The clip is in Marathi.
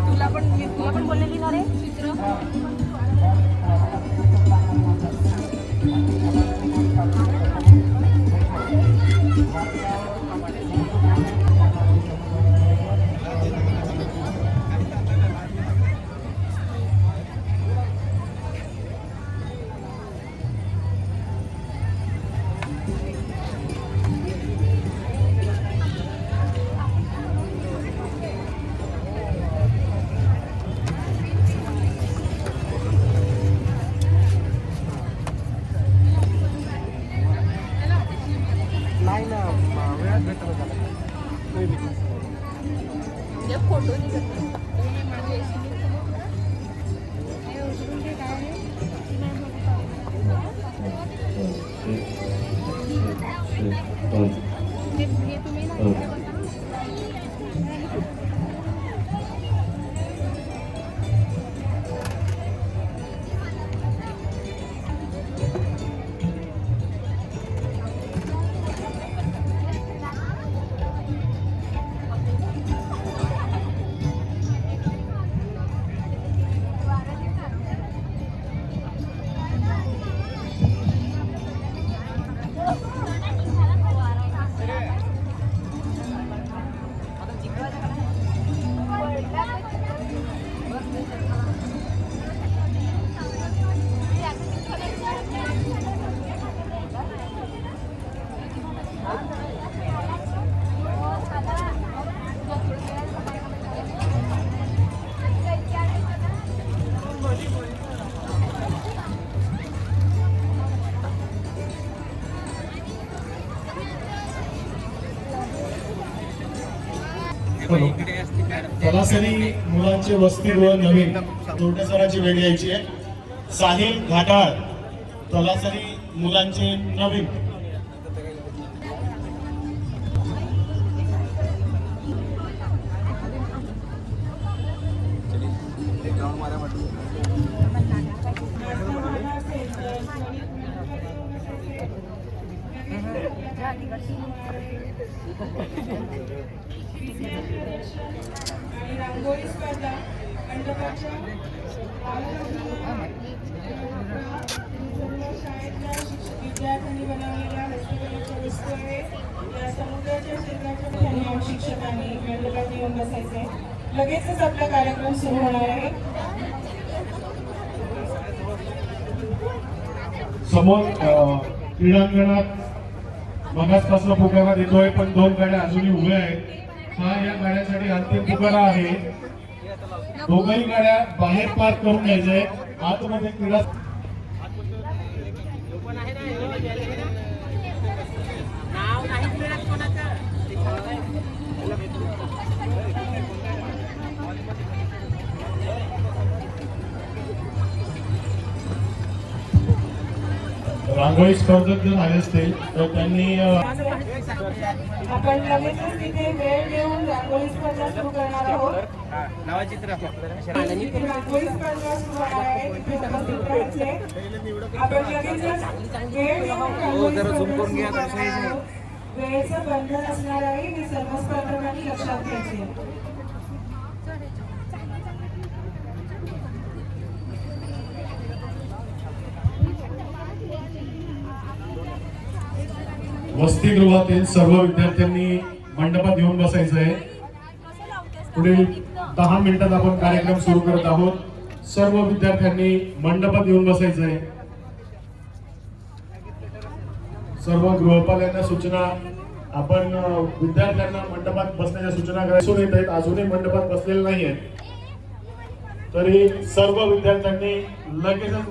तुला पण बोललेली ना रे चित्र. नाही ना वेळात भेटत फोटो तलासरी मुलांचे वसतिगृह नवीन जोडसराची वेळ यायची आहे. साहिल घाटाळ तलासरी मुलांचे नवीन. रांगोळी स्पर्धा मंडपाच्या शाळेतल्या विद्यार्थ्यांनी बनवलेल्या हस्तकलेच्या वस्तू आहेत. या समुद्राच्या शेजारच्या शिक्षकांनी मंडपात येऊन बसायचे. लगेचच आपला कार्यक्रम सुरू होणार आहे. समोर क्रीडांगणात मगासपासून पुकारा देतोय, पण 2 गाड्या अजूनही उभ्या आहेत. हा या गाड्यांसाठी अंतिम पुकारा आहे. दोघही गाड्या बाहेर पार्क करून घ्यायचे. आतमध्ये क्रीडा रांगोळी स्पर्धक जर आले असतील तर त्यांनी आपण लगेचच तिथे वेळ देऊन रांगोळी स्पर्धा सुरू करणार आहोत. रांगोळी स्पर्धा सुरू आहे. आपण लगेचच वेळ देऊन वेळेचं बंधन असणार आहे हे सर्व स्पर्धकांनी लक्षात घ्यायचे. वसतिगृहातील सर्व विद्यार्थ्यांनी मंडपात येऊन बसायचं आहे. पुढील 10 मिनिटात आपण कार्यक्रम सुरू करत आहोत. सर्व विद्यार्थ्यांनी मंडपात येऊन बसायचं आहे. सर्व गृहपालांना सूचना, आपण विद्यार्थ्यांना मंडपात बसण्याच्या सूचना करायला येत आहेत. अजूनही मंडपात बसलेले नाही आहेत, तरी सर्व विद्यार्थ्यांनी लगेचच मंडप